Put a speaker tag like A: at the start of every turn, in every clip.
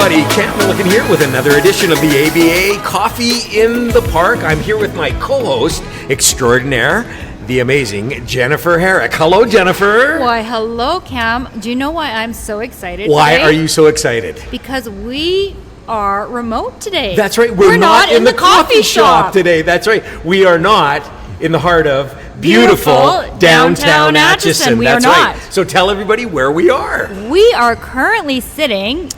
A: everybody. Cam Milliken here with another edition of the ABA Coffee in the Park. I'm here with my co-host extraordinaire, the amazing Jennifer Herrick. Hello, Jennifer.
B: Why, hello, Cam. Do you know why I'm so excited
A: Why
B: today?
A: are you so excited?
B: Because we are remote today.
A: That's right. We're not in the coffee shop today. That's right. We are not in the heart of beautiful downtown Atchison.
B: We
A: That's
B: are not.
A: right. So tell everybody where we are.
B: We are currently sitting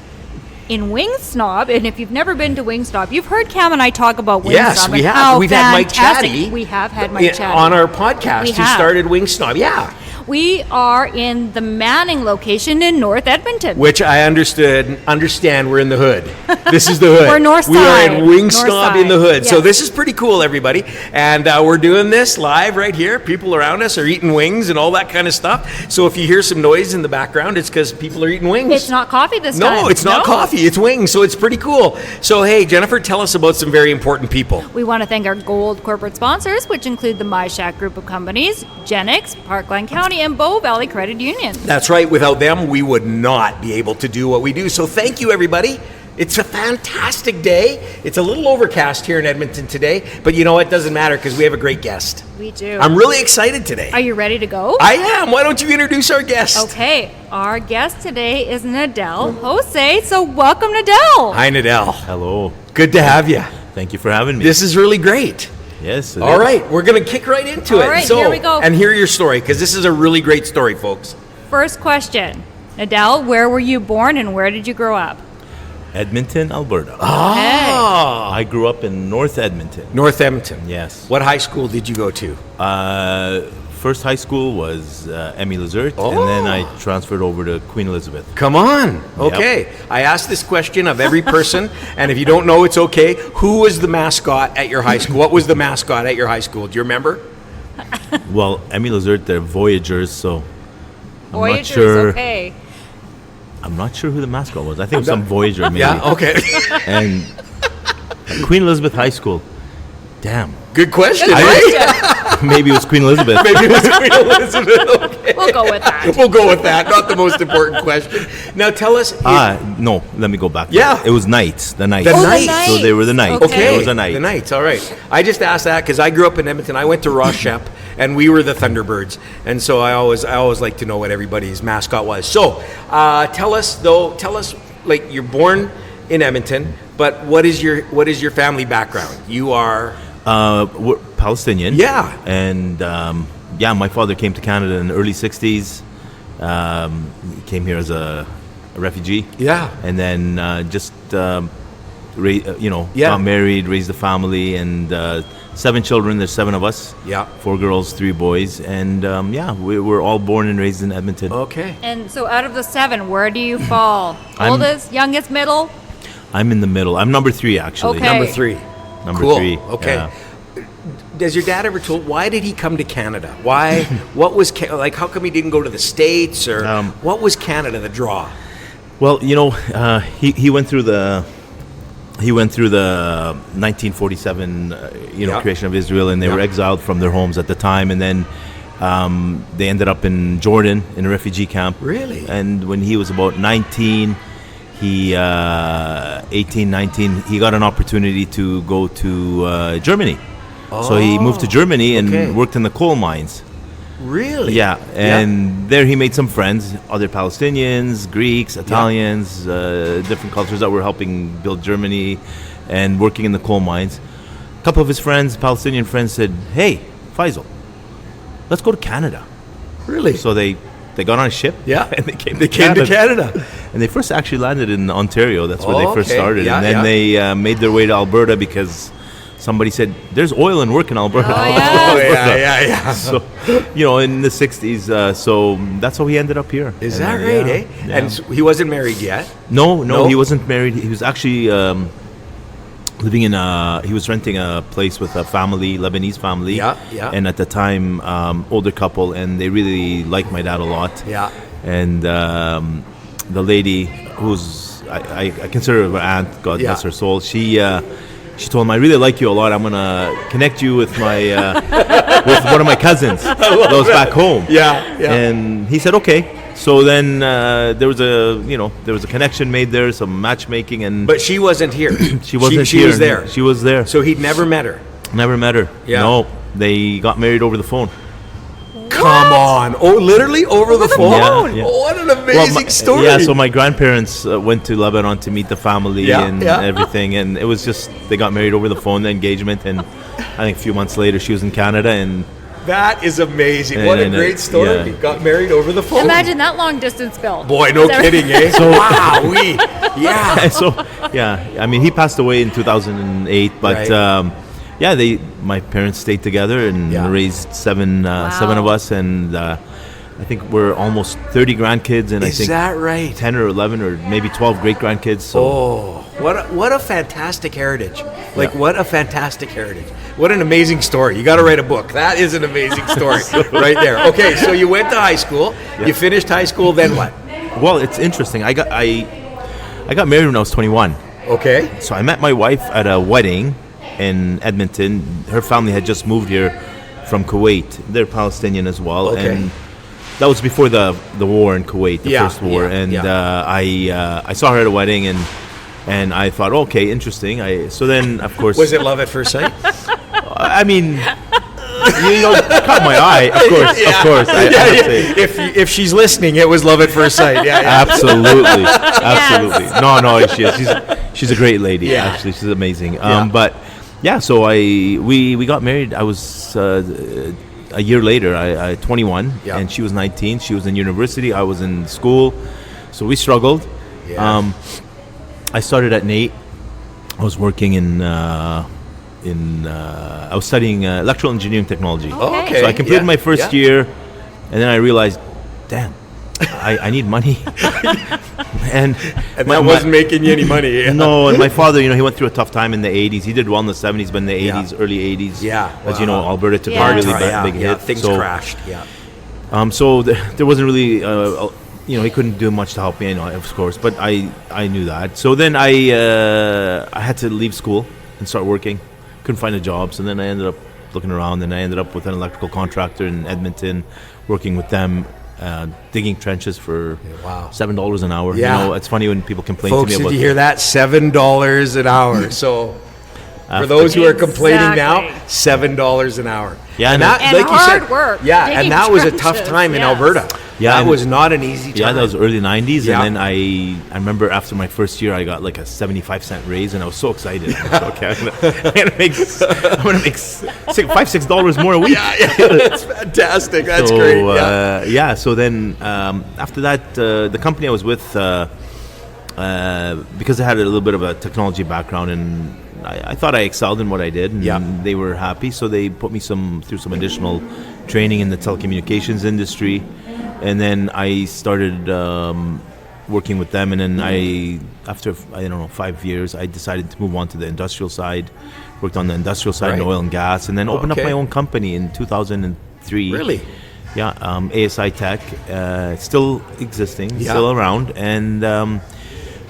B: in Wing Snob, and if you've never been to Wing Snob, you've heard Cam and I talk about Wing
A: Yes,
B: Snob
A: we
B: and
A: have.
B: how
A: We've had Mike
B: fantastic.
A: Chatty.
B: We have had Mike Chatty
A: on our podcast.
B: We
A: Who
B: have.
A: started Wing Snob? Yeah.
B: We are in the Manning location in North Edmonton.
A: Which I understand we're in the hood. This is the hood.
B: We're north
A: We are
B: side.
A: in Wing
B: North
A: Snob
B: side.
A: in the hood. So
B: Yes.
A: this is pretty cool, everybody. And we're doing this live right here. People around us are eating wings and all that kind of stuff. So if you hear some noise in the background, it's because people are eating wings.
B: It's not coffee this time.
A: No, it's not coffee. It's wings. So it's pretty cool. So hey, Jennifer, tell us about some very important people.
B: We want to thank our gold corporate sponsors, which include the MyShack group of companies, Genix, Parkland County, and Bow Valley Credit Union.
A: That's right. Without them, we would not be able to do what we do. So thank you, everybody. It's a fantastic day. It's a little overcast here in Edmonton today, but you know what? It doesn't matter because we have a great guest.
B: We do.
A: I'm really excited today.
B: Are you ready to go?
A: I am. Why don't you introduce our guest?
B: Okay, our guest today is Nedal Huoseh. So welcome, Nedal.
A: Hi, Nedal.
C: Hello.
A: Good to have you.
C: Thank you for having me.
A: This is really great.
C: Yes.
A: All right, we're going to kick right into it.
B: All right, here we go.
A: And hear your story because this is a really great story, folks.
B: First question. Nedal, where were you born and where did you grow up?
C: Edmonton, Alberta.
A: Ah.
C: I grew up in North Edmonton.
A: North Edmonton.
C: Yes.
A: What high school did you go to?
C: First high school was Emmy Lazert, and then I transferred over to Queen Elizabeth.
A: Come on. Okay. I asked this question of every person, and if you don't know, it's okay. Who was the mascot at your high school? What was the mascot at your high school? Do you remember?
C: Well, Emmy Lazert, they're Voyagers, so I'm
B: Voyagers,
C: not sure.
B: okay.
C: I'm not sure who the mascot was. I think it was some Voyager, maybe.
A: Yeah, okay.
C: And Queen Elizabeth High School. Damn.
A: Good question,
B: Good
A: right?
B: question.
C: Maybe it was Queen Elizabeth.
A: Maybe it was Queen Elizabeth. Okay.
B: We'll go with that.
A: We'll go with that. Not the most important question. Now tell us.
C: No, let me go back.
A: Yeah.
C: It was Knights, the Knights.
A: The
B: Oh,
A: Knights.
B: the Knights.
C: So they were the Knights.
B: Okay.
C: It was a Knight.
A: The Knights, all right. I just asked that because I grew up in Edmonton. I went to Ross Shep, and we were the Thunderbirds. And so I always like to know what everybody's mascot was. So tell us, like, you're born in Edmonton, but what is your family background? You are...
C: We're Palestinian.
A: Yeah.
C: And my father came to Canada in the early 60s. He came here as a refugee.
A: Yeah.
C: And then got married, raised a family, and 7 children. There's 7 of us.
A: Yeah.
C: 4 girls, 3 boys. And we were all born and raised in Edmonton.
A: Okay.
B: And so out of the 7, where do you fall?
C: I'm-
B: Oldest, youngest, middle?
C: I'm in the middle. I'm number 3, actually.
B: Okay.
A: Number 3.
C: Number
A: Cool.
C: 3.
A: Okay.
C: Yeah.
A: Has your dad ever told, why did he come to Canada? Why, what was, how come he didn't go to the States, or what was Canada, the draw?
C: Well, he went through the 1947 creation of Israel, and they were exiled from their homes at the time, and then they ended up in Jordan in a refugee camp.
A: Really?
C: And when he was about 19, 19, he got an opportunity to go to Germany. So he moved to Germany and worked in the coal mines.
A: Really?
C: Yeah, and there he made some friends, other Palestinians, Greeks, Italians, different cultures that were helping build Germany and working in the coal mines. A couple of his friends, Palestinian friends, said, "Hey, Faisal, let's go to Canada."
A: Really?
C: So they got on a ship.
A: Yeah.
C: And they came
A: to Canada.
C: And they first actually landed in Ontario. That's where they first
A: okay.
C: started.
A: Yeah,
C: and then they made their way to Alberta because somebody said, "There's oil and work in Alberta."
B: Oh, yeah.
A: Oh, yeah.
C: So, in the 60s, so that's how he ended up here.
A: Is that right, eh?
C: Yeah.
A: And so he wasn't married yet?
C: No, he wasn't married. He was actually living in he was renting a place with a family, Lebanese family.
A: Yeah.
C: And at the time, older couple, and they really liked my dad a lot.
A: Yeah.
C: And the lady, who's, I consider her aunt, God bless her soul, she told him, "I really like you a lot. I'm gonna connect you with my with one of my cousins that was back home."
A: Yeah.
C: And he said, "Okay." So then there was a connection made there, some matchmaking, and
A: But she wasn't here.
C: she wasn't
A: She
C: here.
A: was there.
C: She was there.
A: So he'd never met her.
C: Never met her.
A: Yeah.
C: No, they got married over the phone.
A: Come on. Oh, literally over the phone?
C: phone? Yeah.
A: Oh, what an amazing story.
C: Yeah, so my grandparents went to Lebanon to meet the family and
A: Yeah.
C: everything, and it was just, they got married over the phone, the engagement, and I think a few months later she was in Canada, and
A: That is amazing. What a
C: And,
A: great story.
C: yeah.
A: You got married over the phone.
B: Imagine that long distance, Bill.
A: Boy, no kidding, eh? Wow, yeah.
C: so yeah, I mean, he passed away in 2008, but
A: Right.
C: my parents stayed together and
A: Yeah.
C: raised seven of us, and I think we're almost 30 grandkids, and I
A: Is
C: think
A: that right?
C: 10 or 11 or maybe 12 great grandkids. So
A: Oh, what a fantastic heritage. Like,
C: Yeah.
A: what a fantastic heritage. What an amazing story. You got to write a book. That is an amazing story right there. Okay, so you went to high school.
C: Yeah.
A: You finished high school, then what?
C: well, it's interesting. I got married when I was 21.
A: Okay.
C: So I met my wife at a wedding in Edmonton. Her family had just moved here from Kuwait. They're Palestinian as well,
A: Okay.
C: and that was before the war in Kuwait, the
A: Yeah,
C: first war.
A: yeah,
C: And
A: yeah.
C: I saw her at a wedding, and I thought, okay, interesting. So then, of course,
A: Was it love at first sight?
C: I mean, caught my eye. Of course. I have to say.
A: If she's listening, it was love at first sight. Yeah, yeah.
C: Absolutely. No, she's a great lady.
A: Yeah.
C: Actually, she's amazing.
A: Yeah.
C: But yeah, so we got married. I was a year later. I 21,
A: Yeah.
C: and she was 19. She was in university. I was in school, so we struggled.
A: Yeah.
C: I started at NAIT. I was working I was studying electrical engineering technology.
A: Oh, okay.
C: So I completed
A: Yeah,
C: my first
A: yeah.
C: year, and then I realized, damn, I need money. and
A: And that wasn't making you any money. Yeah.
C: no, and my father, he went through a tough time in the 80s. He did well in the 70s, but in the 80s,
A: Yeah.
C: early 80s,
A: Yeah,
C: as you know,
A: wow.
C: Alberta took
B: Yeah.
C: a really
A: Yeah,
C: big
A: yeah,
C: hit.
A: things
C: So,
A: crashed. Yeah.
C: there wasn't really, he couldn't do much to help me, of course, but I knew that. So then I had to leave school and start working. Couldn't find a job, so then I ended up looking around, and I ended up with an electrical contractor in Edmonton, working with them, digging trenches for
A: Wow.
C: $7 an hour.
A: Yeah.
C: It's funny when people complain
A: Folks,
C: to me
A: did
C: about
A: you hear that? $7 an hour. So for those who are complaining now,
B: Exactly.
A: $7 an hour.
C: Yeah,
A: and
C: and
A: that,
B: And
A: like you
B: hard
A: said,
B: work,
A: Yeah,
B: digging
A: and that was a tough
B: trenches,
A: time in
B: yes.
A: Alberta.
C: Yeah,
A: that
C: and-
A: was not an easy time.
C: Yeah, that was early 90s,
A: Yeah.
C: and then I remember after my first year, I got like a 75-cent raise, and I was so excited. I was, okay, I'm gonna make $5-6 more a week.
A: Yeah, that's fantastic. That's
C: So,
A: great. Yeah.
C: So then after that, the company I was with, because I had a little bit of a technology background, and I thought I excelled in what I did, and
A: Yeah.
C: they were happy, so they put me through some additional training in the telecommunications industry, and then I started working with them, and then after 5 years, I decided to move on to the industrial side. Worked on the industrial side in
A: Right.
C: oil and gas, and then opened up
A: Okay.
C: my own company in 2003.
A: Really?
C: Yeah, ASI Tech, still existing,
A: Yeah.
C: still around, and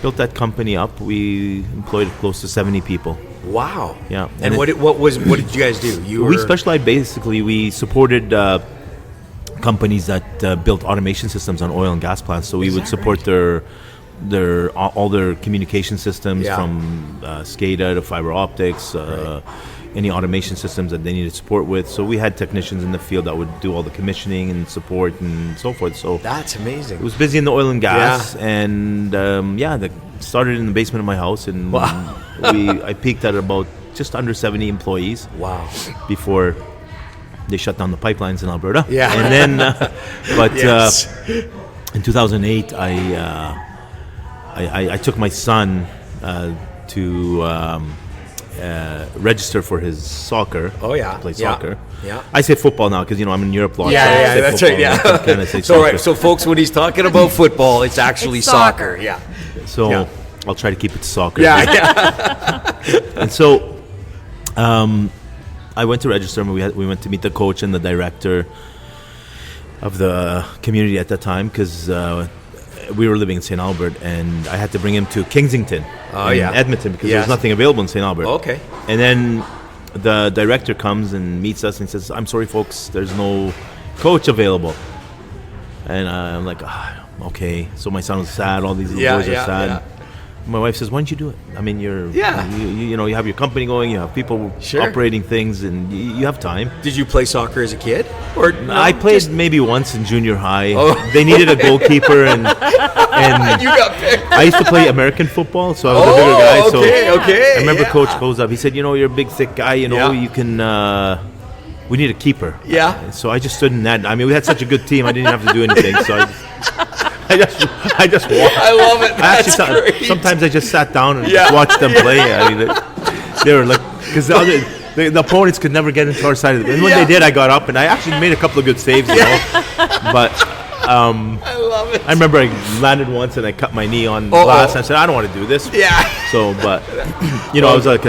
C: built that company up. We employed close to 70 people.
A: Wow.
C: Yeah.
A: And
C: And
A: what did you guys do?
C: We specialized basically. We supported companies that built automation systems on oil and gas plants. So we would support all their communication systems,
A: Yeah.
C: from SCADA to fiber optics, any automation systems that they needed support with. So we had technicians in the field that would do all the commissioning and support and so forth. So
A: That's amazing.
C: it was busy in the oil and gas, and started in the basement of my house, and
A: Wow.
C: I peaked at about just under 70 employees
A: Wow.
C: before they shut down the pipelines in Alberta.
A: Yeah.
C: And then,
A: Yes.
C: in 2008, I took my son to register for his soccer.
A: Oh, yeah.
C: To play
A: Yeah.
C: soccer.
A: Yeah.
C: I say football now because I'm in Europe a lot. so I
A: Yeah,
C: say
A: that's right.
C: football,
A: Yeah.
C: I can kinda say
A: So,
C: soccer.
A: right. So, folks, when he's talking about football, it's actually
B: It's
A: soccer.
B: soccer.
A: Yeah.
C: So
A: Yeah.
C: I'll try to keep it to soccer.
A: Yeah. Yeah.
C: And so I went to register, and we went to meet the coach and the director of the community at that time, because we were living in St. Albert, and I had to bring him to Kensington in
A: yeah.
C: Edmonton, because
A: Yes.
C: there was nothing available in St. Albert.
A: Okay.
C: And then the director comes and meets us and says, "I'm sorry, folks, there's no coach available." And I'm like, okay. So my son was sad. All these little
A: Yeah,
C: boys are
A: yeah,
C: sad.
A: yeah.
C: My wife says, why don't you do it? I mean, you have your company going, you have people
A: Sure.
C: operating things, and you have time.
A: Did you play soccer as a kid? Or no,
C: I played maybe once in junior high. They needed a goalkeeper, and
A: You got picked.
C: I used to play American football, so I was a bigger guy. So
A: okay.
C: I remember
A: yeah.
C: Coach goes up. He said, you're a big, thick guy.
A: Yeah.
C: You can. We need a keeper.
A: Yeah.
C: So I just stood in that. I mean, we had such a good team. I didn't have to do anything. So I just walked.
A: I love it. That's great.
C: Sometimes I just sat down and
A: Yeah.
C: just watched them play. I mean, they were like, because the opponents could never get into our side of the. And when
A: Yeah.
C: they did, I got up and I actually made a couple of good saves. But.
A: I love it.
C: I remember I landed once and I cut my knee on glass. And I said, I don't want to do this.
A: Yeah.
C: So, but I was like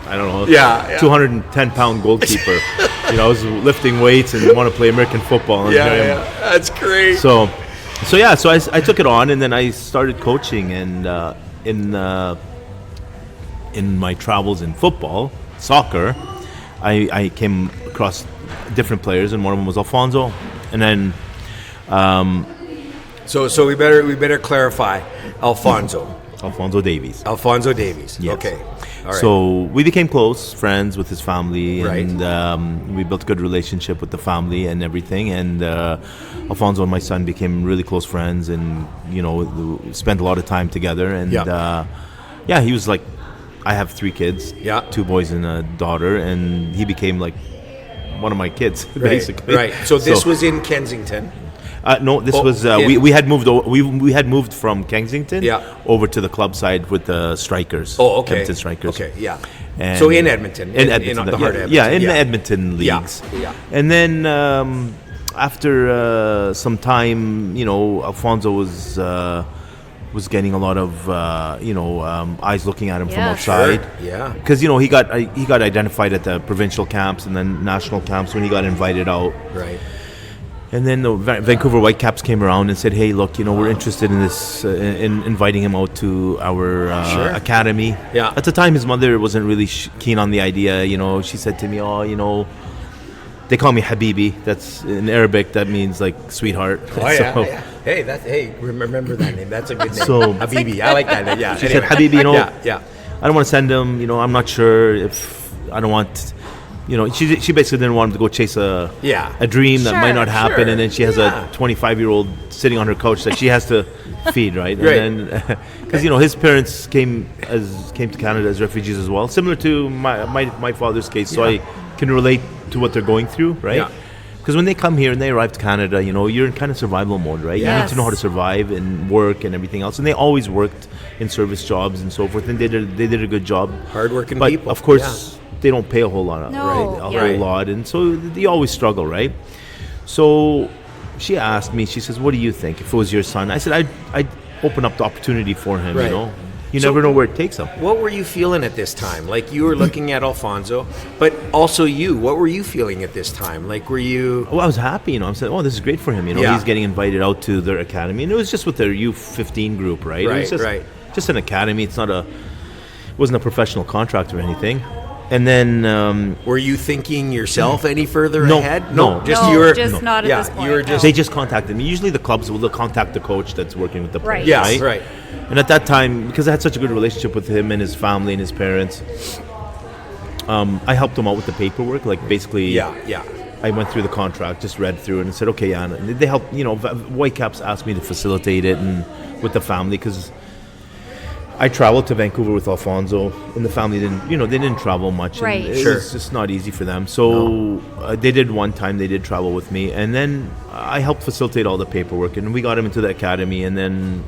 C: I don't know, 210-pound goalkeeper. I was lifting weights and want to play American football. And
A: That's great.
C: So I took it on, and then I started coaching. And in my travels in football, soccer, I came across different players, and one of them was Alphonso. And then.
A: So we better clarify
C: Alphonso Davies.
A: Alphonso Davies.
C: Yes.
A: Okay. All right.
C: So we became close friends with his family,
A: Right.
C: and we built a good relationship with the family and everything. And Alphonso and my son became really close friends, and spent a lot of time together. And he was like, I have 3 kids, 2 boys and a daughter, and he became like one of my kids, basically.
A: Right. So this was in Kensington.
C: No, this was we had moved we had moved from Kensington over to the club side with the Strikers.
A: Oh, okay.
C: Edmonton Strikers.
A: Okay, yeah.
C: And
A: So in Edmonton,
C: in Edmonton,
A: the heart of Edmonton.
C: yeah, in the Edmonton leagues.
A: Yeah.
C: And then after some time, Alphonso was getting a lot of eyes looking at him from outside.
A: Sure. Yeah.
C: Because he got identified at the provincial camps and then national camps when he got invited out.
A: Right.
C: And then the Vancouver Whitecaps came around and said, "Hey, look, we're interested in this, in inviting him out to our academy."
A: Yeah.
C: At the time, his mother wasn't really keen on the idea. She said to me, they call me Habibi. That's in Arabic. That means like sweetheart.
A: Oh yeah. Hey, remember that name. That's a good name.
C: So
A: Habibi. I like that name. Yeah.
C: She said, Habibi,
A: Yeah.
C: I don't want to send him. I'm not sure if I don't want. She basically didn't want him to go chase a dream that might not happen,
A: Sure.
C: and then she has a 25-year-old sitting on her couch that she has to feed, right?
A: Right.
C: And then because his parents came to Canada as refugees as well, similar to my father's case, so I can relate to what they're going through, right?
A: Yeah.
C: Because when they come here and they arrive to Canada, you're in kind of survival mode, right? You need to know how to survive and work and everything else. And they always worked in service jobs and so forth, and they did a good job.
A: Hardworking
C: but
A: people.
C: Of course. They don't pay a whole lot,
B: No,
C: right? A
B: yeah.
C: whole lot, and so you always struggle, right? So she asked me. She says, "What do you think if it was your son?" I said, "I'd open up the opportunity for him.
A: Right.
C: You
A: So-
C: never know where it takes him."
A: What were you feeling at this time? Like you were looking at Alphonso, but also you. What were you feeling at this time? Like were you?
C: Well, I was happy. I'm saying, "Oh, this is great for him."
A: Yeah.
C: He's getting invited out to their academy, and it was just with their U15 group, right?
A: Right,
C: It was just an academy. It wasn't a professional contract or anything. And then
A: Were you thinking yourself any further
C: No,
A: ahead?
C: no.
A: Just
B: No,
A: you were.
B: just not at this point,
A: You were
B: no.
A: just.
C: they just contacted me. Usually the clubs will contact the coach that's working with the players,
B: Right.
A: Yes, right.
C: And at that time, because I had such a good relationship with him and his family and his parents, I helped him out with the paperwork. Like basically,
A: Yeah.
C: I went through the contract, just read through it, and said, "Okay, yeah." And they helped. Whitecaps asked me to facilitate it and with the family because I traveled to Vancouver with Alphonso, and the family didn't travel much.
B: Right.
C: And it
A: Sure.
C: was just not easy for them. So they did one time. They did travel with me, and then I helped facilitate all the paperwork, and we got him into the academy. And then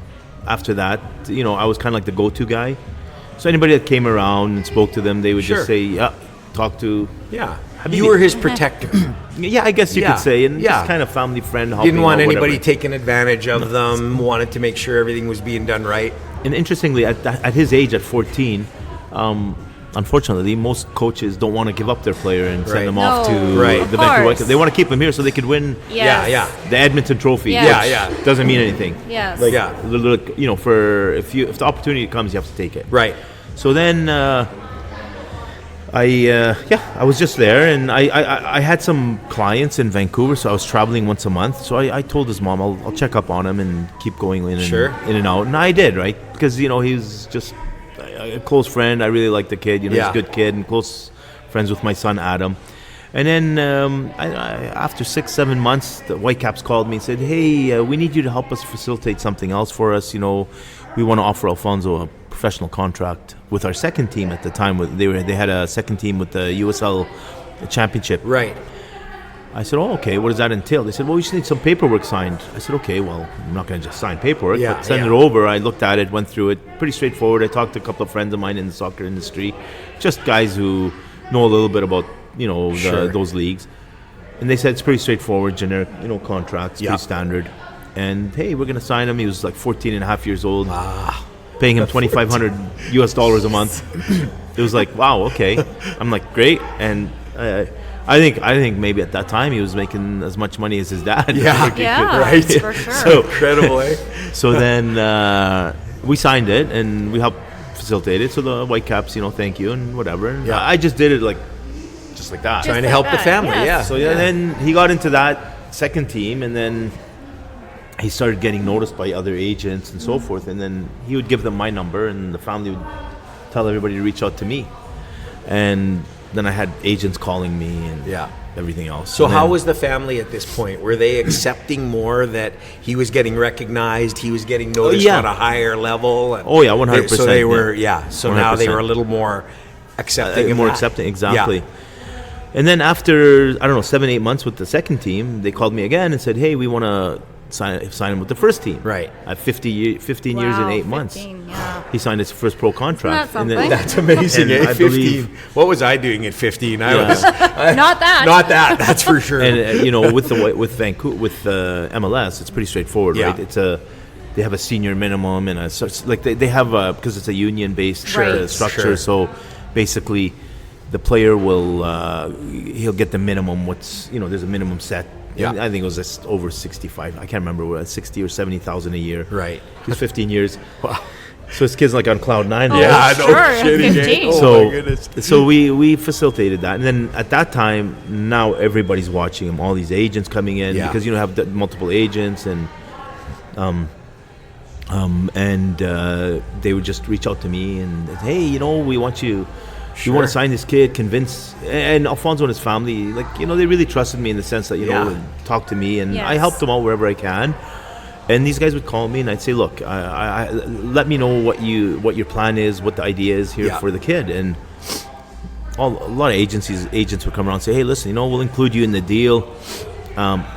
C: after that, I was kind of like the go-to guy. So anybody that came around and spoke to them, they would
A: Sure.
C: just say, "Yeah, talk to."
A: Yeah.
C: Habibi.
A: You were his protector.
C: Yeah, I guess you
A: Yeah.
C: could say, and
A: Yeah.
C: just kind of family friend. helping
A: Didn't want
C: out,
A: anybody
C: whatever.
A: taking advantage of them. Wanted to make sure everything was being done right.
C: And interestingly, at his age, at 14, unfortunately, most coaches don't want to give up their player and send
A: Right.
C: them off to
B: No,
A: Right.
B: of
C: the Vancouver
B: course.
C: Whitecaps. They want to keep him here so they could win
B: Yes.
A: Yeah.
C: the Edmonton Trophy.
B: Yes.
C: which
A: Yeah.
C: doesn't mean anything.
B: Yes.
C: Like,
A: Yeah.
C: for if the opportunity comes, you have to take it.
A: Right.
C: So then I was just there, and I had some clients in Vancouver, so I was traveling once a month. So I told his mom I'll check up on him and keep going in and out, and I did, right? Because he was just a close friend. I really liked the kid. He's a good kid, and close friends with my son Adam. And then after 6-7 months, the Whitecaps called me and said, "Hey, we need you to help us facilitate something else for us. We want to offer Alphonso a professional contract with our second team at the time. They had a second team with the USL Championship."
A: Right.
C: I said, "Oh, okay. What does that entail?" They said, "Well, we just need some paperwork signed." I said, "Okay, well, I'm not going to just sign paperwork, but send it over." I looked at it, went through it, pretty straightforward. I talked to a couple of friends of mine in the soccer industry, just guys who know a little bit about those leagues, and they said it's pretty straightforward, generic, contracts, pretty standard. And hey, we're going to sign him. He was like 14 and a half years old. Paying him $2,500 a month. It was like, wow, okay. I'm like, great. And I think maybe at that time he was making as much money as his dad.
B: Yeah,
A: right.
B: For sure.
C: So
A: incredible, eh?
C: So then we signed it and we helped facilitate it. So the Whitecaps, thank you and whatever. And I just did it just like that.
A: Trying to help the family,
C: So then he got into that second team, and then he started getting noticed by other agents and so forth, and then he would give them my number, and the family would tell everybody to reach out to me. And then I had agents calling me and everything else.
A: So how was the family at this point? Were they accepting more that he was getting recognized, he was getting noticed on a higher level? And
C: 100%.
A: So they were, so 100%. Now they were a little more accepting of
C: more
A: that.
C: Accepting, exactly. And then after, 7-8 months with the second team, they called me again and said, "Hey, we want to sign him with the first team."
A: Right.
C: At 15 years and 8 months. He signed his first pro contract.
A: That's amazing, eh? 15. What was I doing at 15? I was
B: not that.
A: Not that. That's for sure.
C: And with Vancouver, with MLS, it's pretty straightforward, right? They have a senior minimum and they have because it's a union based structure.
A: Sure.
C: So basically, the player he'll get the minimum. There's a minimum set.
A: Yeah.
C: I think it was just over 65. I can't remember, 60 or 70,000 a year.
A: Right.
C: He's 15 years. Wow. So his kid's like on cloud 9.
A: Yeah,
B: no kidding.
A: 15.
C: So,
A: my goodness.
C: So we facilitated that, and then at that time, now everybody's watching him. All these agents coming in because have multiple agents, and they would just reach out to me and, "Hey, we want you. You want to sign this kid, convince," and Alphonso and his family, they really trusted me in the sense that, talk to me, and I helped them out wherever I can. And these guys would call me and I'd say, "Look, let me know what your plan is, what the idea is here for the kid." And a lot of agents would come around and say, "Hey, listen, we'll include you in the deal."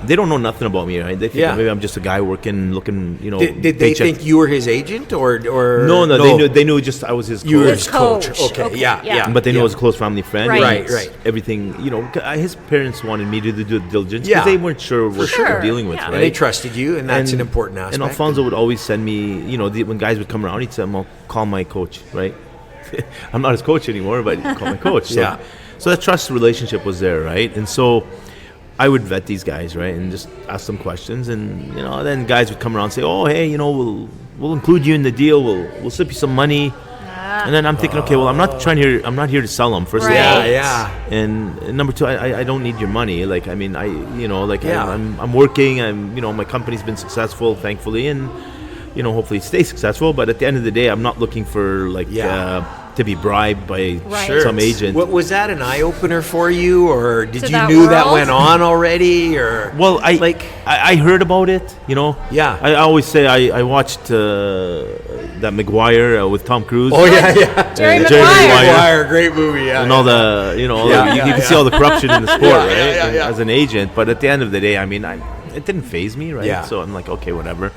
C: They don't know nothing about me, right? They think maybe I'm just a guy working, looking,
A: Did they think you were his agent or?
C: No, they knew just I was his coach.
A: You were his coach. Okay, yeah.
C: But they knew I was a close family friend.
A: Right.
C: Everything, his parents wanted me to do due diligence because they weren't sure what they were dealing with, right?
A: And they trusted you, and that's an important aspect.
C: And Alphonso would always send me, when guys would come around, he'd say, "I'll call my coach," right? I'm not his coach anymore, but he'd call my coach. So that trust relationship was there, right? And so I would vet these guys, right, and just ask them questions, and then guys would come around and say, "Oh, hey, we'll include you in the deal. We'll slip you some money." And then I'm thinking, okay, well, I'm not here to sell them. First of all, and number two, I don't need your money. I'm working. My company's been successful, thankfully, and hopefully stay successful. But at the end of the day, I'm not looking for to be bribed by some agent.
A: What was that, an eye opener for you, or did you
B: that
A: knew
B: world?
A: that went on already, or?
C: Well, I heard about it. I always say I watched that McGuire with Tom Cruise.
A: Oh yeah.
B: Jerry
A: Maguire, great movie.
C: And all the you can see all the corruption in the sport, right? As an agent, but at the end of the day, it didn't faze me, right?
A: Yeah.
C: So I'm like, okay, whatever.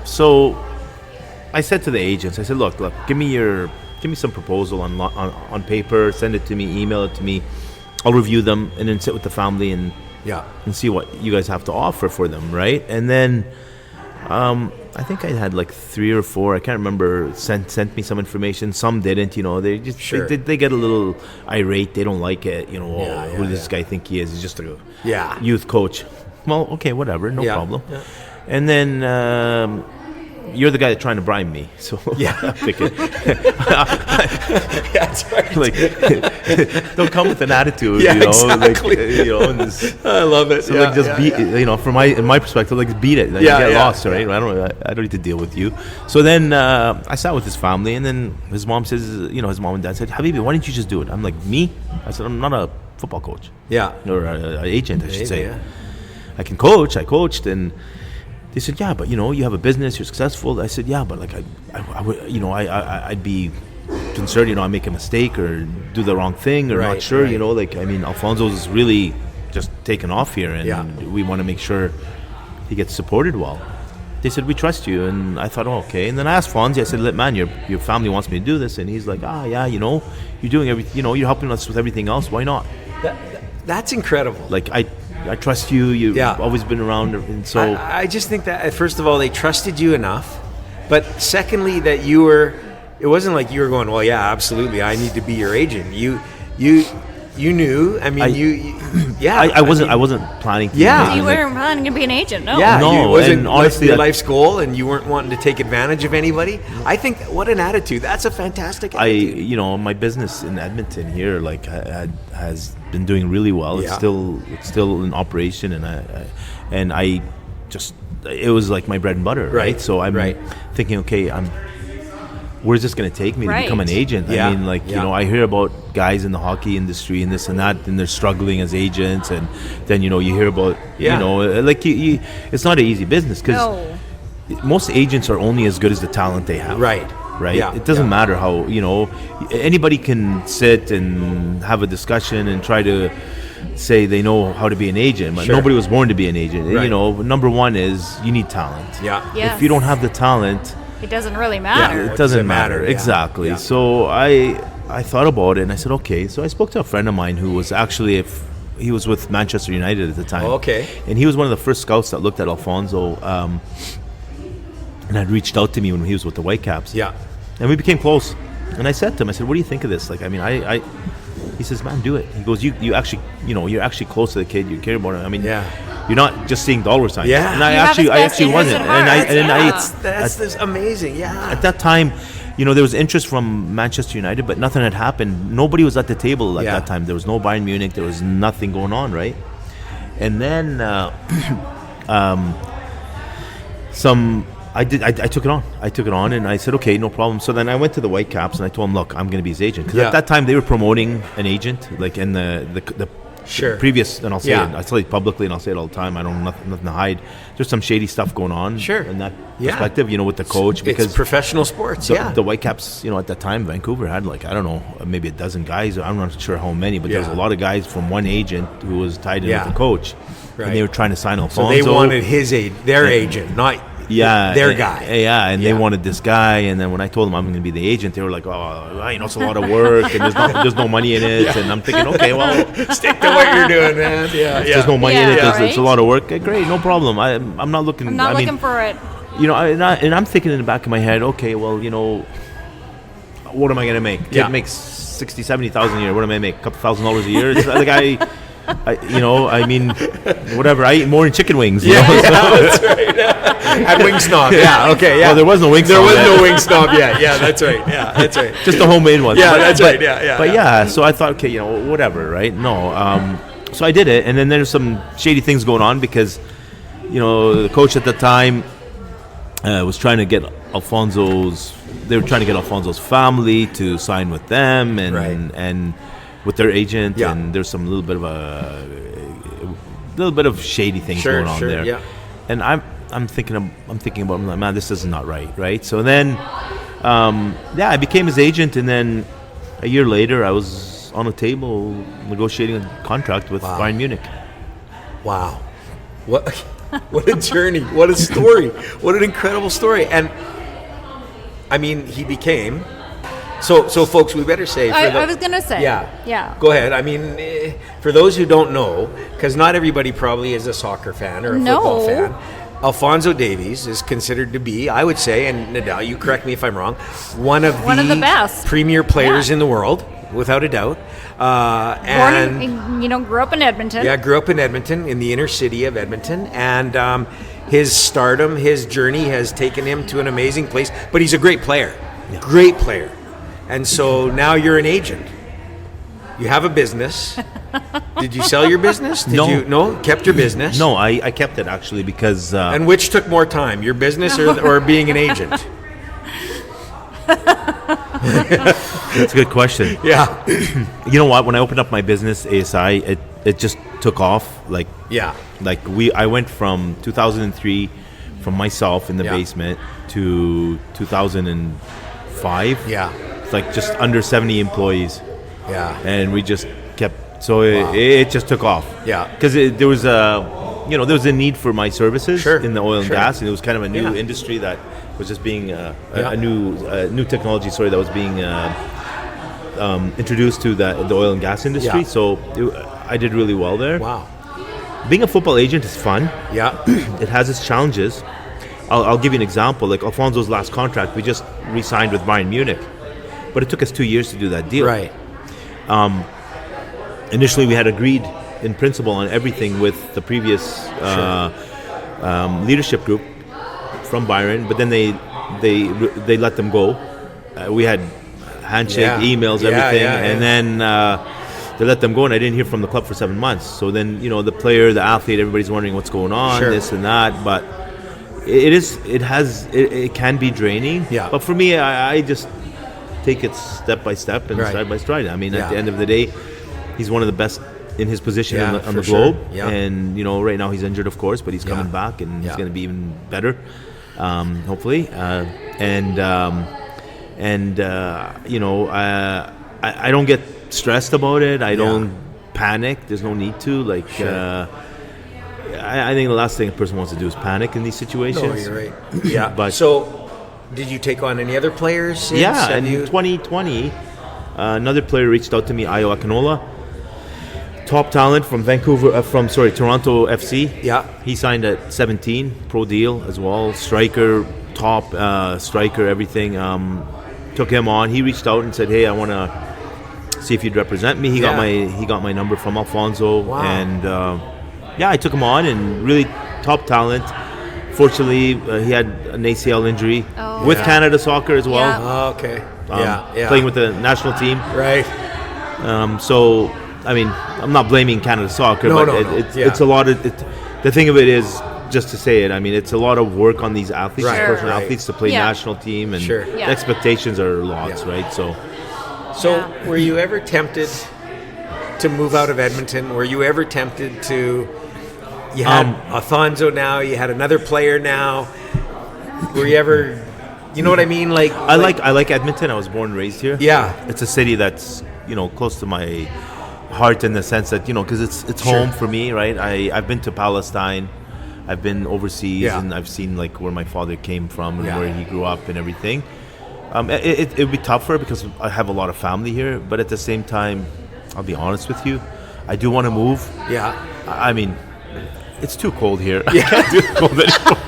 C: So I said to the agents, I said, look, give me some proposal on paper, send it to me, email it to me. I'll review them and then sit with the family and see what you guys have to offer for them, right? And then I think I had 3 or 4, I can't remember, sent me some information. Some didn't, they just they get a little irate. They don't like it, who does this guy think he is? He's just a youth coach. Well, okay, whatever, no problem. Yeah. And then you're the guy that's trying to bribe me. So
A: Yeah.
C: I'm thinking,
A: That's right.
C: like, don't come with an attitude,
A: Yeah,
C: you know,
A: exactly.
C: like, you know, and this,
A: I love it.
C: so like just beat, you know, from in my perspective, like beat it, like,
A: Yeah,
C: get
A: yeah,
C: lost, right? I don't need to deal with you. So then I sat with his family, and then his mom says, you know, his mom and dad said, Habibi, why didn't you just do it? I'm like, me? I said, I'm not a football coach
A: Yeah.
C: or an agent, I should say.
A: Yeah.
C: I can coach. I coached, and they said, yeah, but you know, you have a business, you're successful. I said, yeah, but like I would, you know, I'd be concerned, you know, I make a mistake or do the wrong thing or
A: Right,
C: not sure,
A: right.
C: you know, like, I mean, Alphonso's really just taken off here, and
A: Yeah.
C: we want to make sure he gets supported well. They said, we trust you, and I thought, oh, okay. And then I asked Fonzie, I said, look, man, your family wants me to do this, and he's like, yeah, you know, you're doing everything, you know, you're helping us with everything else, why not?
A: That's incredible.
C: Like, I trust you, you've
A: Yeah.
C: always been around, and so...
A: I just think that, first of all, they trusted you enough. But secondly, that it wasn't like you were going, well, yeah, absolutely, I need to be your agent. You knew, I mean, yeah.
C: I wasn't planning to.
A: Yeah.
C: be
B: You
C: an agent.
B: weren't planning to be an agent, no.
A: Yeah,
C: No,
A: it wasn't
C: and honestly,
A: your
C: that-
A: life's goal, and you weren't wanting to take advantage of anybody. I think, what an attitude. That's a fantastic attitude.
C: You know, my business in Edmonton here, like, has been doing really well.
A: Yeah.
C: It's still in operation, and I just, it was like my bread and butter, right?
A: Right,
C: So I'm
A: right.
C: thinking, okay, where's this going to take me to become an
B: Right.
C: agent?
A: Yeah,
C: I mean, like, you
A: yeah.
C: know, I hear about guys in the hockey industry and this and that, and they're struggling as agents, and then, you know, you hear about,
A: Yeah.
C: you know, like, you it's not an easy business, because
B: No.
C: most agents are only as good as the talent they have.
A: Right.
C: Right.
A: Yeah,
C: It doesn't
A: yeah.
C: matter how, you know, anybody can sit and have a discussion and try to say they know how to be an agent, but
A: Sure.
C: nobody was born to be an agent.
A: Right.
C: You know, number one is you need talent.
A: Yeah.
B: Yes.
C: If you don't have the talent,
B: It doesn't really matter.
C: it
A: What
C: doesn't
A: does it
C: matter.
A: matter? Yeah.
C: Exactly.
A: Yeah.
C: So I thought about it, and I said, okay. So I spoke to a friend of mine who was actually, he was with Manchester United at the time.
A: Oh, okay.
C: And he was one of the first scouts that looked at Alphonso, and had reached out to me when he was with the Whitecaps.
A: Yeah.
C: And we became close. And I said to him, I said, what do you think of this? Like, I mean, he says, man, do it. He goes, you actually, you know, you're actually close to the kid. You care about him. I mean,
A: Yeah.
C: you're not just seeing dollar signs.
A: Yeah.
C: And I
B: You have his best
C: actually
B: interest
C: wasn't.
B: at heart.
C: And
B: Yeah.
A: That's amazing. Yeah.
C: at that time, you know, there was interest from Manchester United, but nothing had happened. Nobody was at the table at
A: Yeah.
C: that time. There was no Bayern Munich. There was nothing going on, right? And then I took it on. I took it on, and I said, okay, no problem. So then I went to the Whitecaps, and I told them, look, I'm going to be his agent. Because
A: Yeah.
C: at that time, they were promoting an agent, like in the
A: Sure.
C: previous, and I'll say
A: Yeah.
C: it. I tell it publicly, and I'll say it all the time. I don't nothing to hide. There's some shady stuff going on.
A: Sure.
C: In that
A: Yeah.
C: perspective, you know, with the coach, because
A: it's professional sports.
C: the,
A: Yeah.
C: the Whitecaps, you know, at that time, Vancouver had, like, I don't know, maybe a dozen guys. I'm not sure how many, but there was
A: Yeah.
C: a lot of guys from one agent who was tied in
A: Yeah.
C: with the coach.
A: Right.
C: And they were trying to sign
A: So
C: Alphonso.
A: they wanted their agent, not their
C: and-
A: guy.
C: Yeah, and
A: Yeah.
C: they wanted this guy. And then when I told them I'm going to be the agent, they were like, "Oh, you know, it's a lot of work, and there's no money in it." And I'm thinking, okay, well,
A: Stick to what you're doing, man. Yeah.
C: if there's no money in it.
B: Yeah,
C: It's a
B: right?
C: lot of work. Great, no problem. I'm not looking.
B: I'm not
C: I mean,
B: looking for it.
C: you know, and I'm thinking in the back of my head, okay, well, you know, what am I going to make?
A: Yeah.
C: Kid makes 60, 70,000 a year. What am I make? A couple $1,000s a year? It's like you know, I mean, whatever. I eat more than chicken wings. You know?
A: that's right. At Wing Snob. Yeah. Okay. Yeah.
C: Well, there was no wing
A: There
C: snob
A: was
C: yet.
A: no Wing Snob yet. Yeah. That's right. Yeah. That's right.
C: Just the homemade ones.
A: Yeah,
C: But-
A: that's
C: but-
A: right. Yeah.
C: But yeah, so I thought, okay, you know, whatever, right? No. So I did it, and then there's some shady things going on because, you know, the coach at the time was trying to get Alphonso's. They were trying to get Alphonso's family to sign with them, and
A: Right.
C: and with their agent,
A: Yeah.
C: and there's some little bit of shady things going on there.
A: Yeah.
C: And I'm thinking about, I'm like, man, this is not right. So then, I became his agent, and then a year later, I was on a table negotiating a contract with
A: Wow.
C: Bayern Munich.
A: Wow. What a journey. What a story. What an incredible story. And I mean, he became. So folks, we better say.
B: I was gonna say.
A: Yeah.
B: Yeah.
A: Go ahead. I mean, for those who don't know, because not everybody probably is a soccer fan or a
B: No.
A: football fan. Alphonso Davies is considered to be, I would say, and Nedal, you correct me if I'm wrong, one of
B: One of the best.
A: premier players
B: Yeah.
A: in the world, without a doubt.
B: Grew up in Edmonton.
A: Yeah, grew up in Edmonton, in the inner city of Edmonton, and his stardom, his journey has taken him to an amazing place. But he's a great player, great player, and so now you're an agent. You have a business. Did you sell your business? No, kept your business.
C: No, I kept it actually because.
A: And which took more time, your business or being an agent?
C: That's a good question.
A: Yeah.
C: You know what? When I opened up my business, ASI, it just took off. I went from 2003, from myself in the basement, to 2005.
A: Yeah.
C: It's like just under 70 employees.
A: Yeah.
C: And we just kept. So it just took off.
A: Yeah.
C: Because there was a need for my services in the oil and gas, and it was kind of a new industry that was just being a new technology. Sorry, that was being introduced to the oil and gas industry.
A: Yeah.
C: So I did really well there.
A: Wow.
C: Being a football agent is fun.
A: Yeah.
C: It has its challenges. I'll give you an example. Like Alphonso's last contract, we just re-signed with Bayern Munich, but it took us 2 years to do that deal.
A: Right.
C: Initially, we had agreed in principle on everything with the previous leadership group from Byron, but then they let them go. We had handshake, emails, everything, and then they let them go, and I didn't hear from the club for 7 months. So then, the player, the athlete, everybody's wondering what's going on, this and that. But it can be draining.
A: Yeah.
C: But for me, I just take it step by step and stride by stride. I mean, at the end of the day, he's one of the best in his position on the globe.
A: Yeah.
C: And right now he's injured, of course, but he's coming back, and he's going to be even better, hopefully. I don't get stressed about it. I don't panic. There's no need to. I think the last thing a person wants to do is panic in these situations.
A: No, you're right. Yeah.
C: But
A: so, did you take on any other players since?
C: Yeah, in 2020, another player reached out to me, Ayo Akinola, top talent from Toronto FC. Yeah. He signed at 17, pro deal as well, striker, top striker, everything. Took him on. He reached out and said, "Hey, I want to see if you'd represent me." He got my number from Alphonso.
A: Wow.
C: And I took him on, and really top talent. Fortunately, he had an ACL injury with Canada Soccer as well.
A: Yeah. Oh, okay.
C: Playing with the national team.
A: Right.
C: So, I mean, I'm not blaming Canada Soccer, it's a lot of the thing of it is, just to say it, I mean, it's a lot of work on these athletes, professional athletes, to play national team, and the expectations are lots, right? So
A: were you ever tempted to move out of Edmonton? Were you ever tempted to? You had Alphonso now. You had another player now. Were you ever? You know what I mean? I
C: like Edmonton. I was born and raised here.
A: Yeah,
C: it's a city that's close to my heart, in the sense that because it's home for me, right? I've been to Palestine. I've been overseas, and I've seen where my father came from and where he grew up and everything. It would be tougher because I have a lot of family here, but at the same time, I'll be honest with you, I do want to move.
A: Yeah.
C: I mean, it's too cold here. I can't do it cold anymore.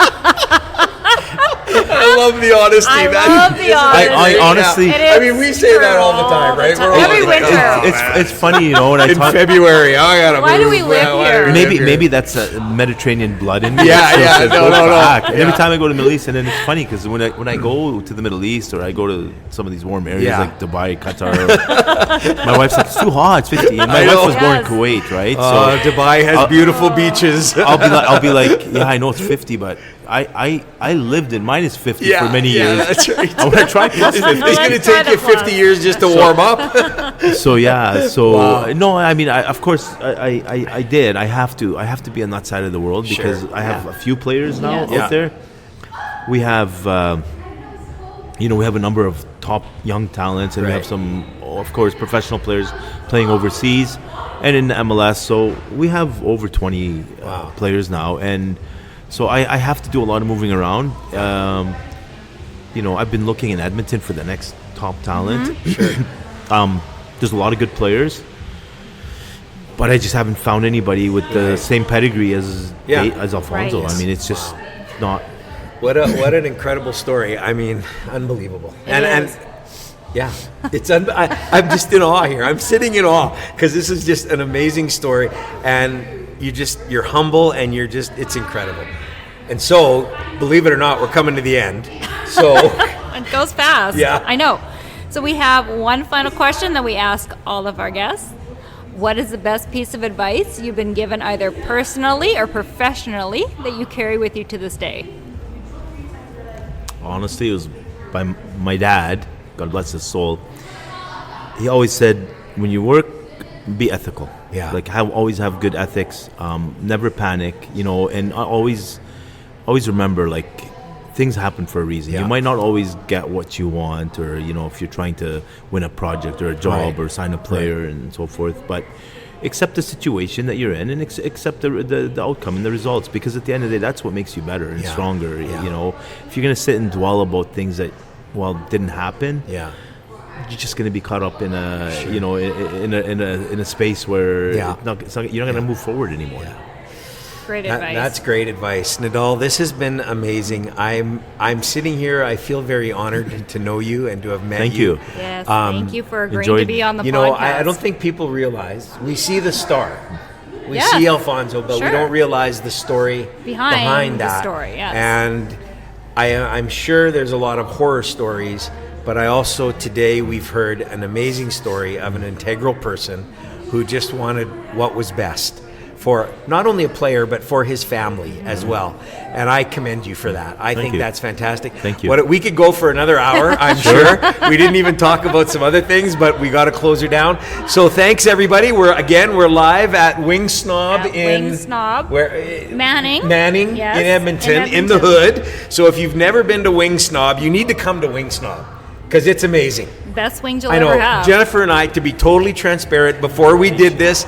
A: I love the honesty.
C: I honestly,
A: I mean, we say that all the time, right?
B: Every winter.
C: It's funny, when I talk
A: in February. Why
B: do we live here?
C: Maybe that's a Mediterranean blood in me.
A: No.
C: Every time I go to the Middle East, and then it's funny because when I go to the Middle East, or I go to some of these warm areas like Dubai, Qatar, my wife's like, it's too hot, it's 50. And my wife was born in Kuwait, right?
A: So Dubai has beautiful beaches.
C: I'll be like, I know it's 50. But I lived in minus 50 for many years.
A: That's right.
C: I want to try plus 50.
A: It's going to take you 50 years just to warm up.
C: No, I mean, of course, I did. I have to be on that side of the world because I have a few players now out there. We have, we have a number of top young talents, and we have some, of course, professional players playing overseas and in the MLS. So we have over 20 players now, and so I have to do a lot of moving around. I've been looking in Edmonton for the next top talent.
A: Mm-hmm.
C: There's a lot of good players, but I just haven't found anybody with the same pedigree as Alphonso.
B: Right.
C: I mean, it's just not.
A: What an incredible story. I mean, unbelievable. And Yeah, I'm just in awe here. I'm sitting in awe because this is just an amazing story, and you're humble, and it's incredible. And so, believe it or not, we're coming to the end. So
B: It goes fast.
A: Yeah.
B: I know. So we have one final question that we ask all of our guests. What is the best piece of advice you've been given either personally or professionally that you carry with you to this day?
C: Honestly, it was by my dad. God bless his soul. He always said, when you work, be ethical.
A: Yeah.
C: Like always have good ethics. Never panic. And always remember, like, things happen for a reason.
A: Yeah.
C: You might not always get what you want, or if you're trying to win a project or a job, or sign a player and so forth. But accept the situation that you're in, and accept the outcome and the results, because at the end of the day, that's what makes you better and stronger.
A: Yeah.
C: If you're gonna sit and dwell about things that didn't happen,
A: yeah,
C: you're just gonna be caught up in a space where you're not gonna move forward anymore.
A: Yeah.
B: Great advice.
A: That's great advice, Nedal. This has been amazing. I'm sitting here. I feel very honored to know you and to have met you.
B: Yes, thank you for agreeing to be on the podcast.
A: I don't think people realize. We see the star. We
B: Yes.
A: see Alphonso, but we
B: Sure.
A: don't realize the story behind
B: the
A: that.
B: story, yes.
A: And I'm sure there's a lot of horror stories, but I also, today, we've heard an amazing story of an integral person who just wanted what was best for not only a player, but for his family as well. And I commend you for that. I think that's fantastic.
C: Thank you.
A: We could go for another hour, I'm sure. We didn't even talk about some other things, but we got to close her down. So thanks, everybody. We're live at Wing Snob Manning
B: Yes,
A: in Edmonton, in the hood. So if you've never been to Wing Snob, you need to come to Wing Snob because it's amazing.
B: Best wings you'll
A: I know.
B: ever have.
A: Jennifer and I, to be totally transparent, before we did this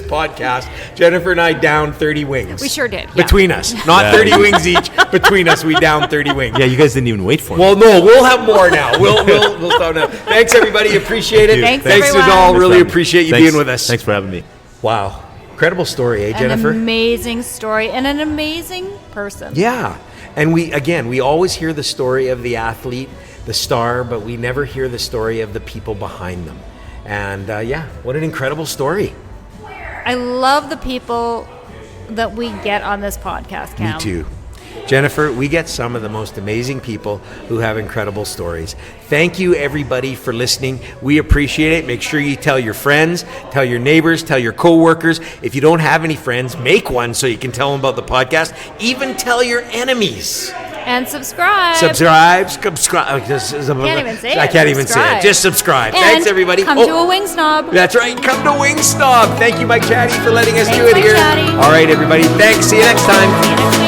A: podcast, Jennifer and I downed 30 wings.
B: We sure did. Yeah.
A: Between us. Not 30 wings each. Between us, we downed 30 wings.
C: Yeah, you guys didn't even wait for me.
A: Well, no, we'll have more now. We'll stop now. Thanks, everybody. Appreciate it.
B: Thanks,
A: Thanks
B: everyone.
A: Nadal. Really appreciate you being with us.
C: Thanks for having me.
A: Wow. Incredible story, Jennifer?
B: An amazing story and an amazing person.
A: Yeah. And we always hear the story of the athlete, the star, but we never hear the story of the people behind them. And what an incredible story.
B: I love the people that we get on this podcast, Cam.
A: Me too. Jennifer, we get some of the most amazing people who have incredible stories. Thank you, everybody, for listening. We appreciate it. Make sure you tell your friends, tell your neighbors, tell your coworkers. If you don't have any friends, make one so you can tell them about the podcast. Even tell your enemies.
B: And subscribe.
A: Subscribe.
B: Can't even say it.
A: I can't even say it. Just subscribe.
B: And
A: thanks, everybody.
B: Come to a Wing Snob.
A: That's right. Come to Wing Snob. Thank you, Mike Chatty, for letting us do it
B: Mike
A: here.
B: Chatty.
A: All right, everybody. Thanks. See you next time.
B: See you next week.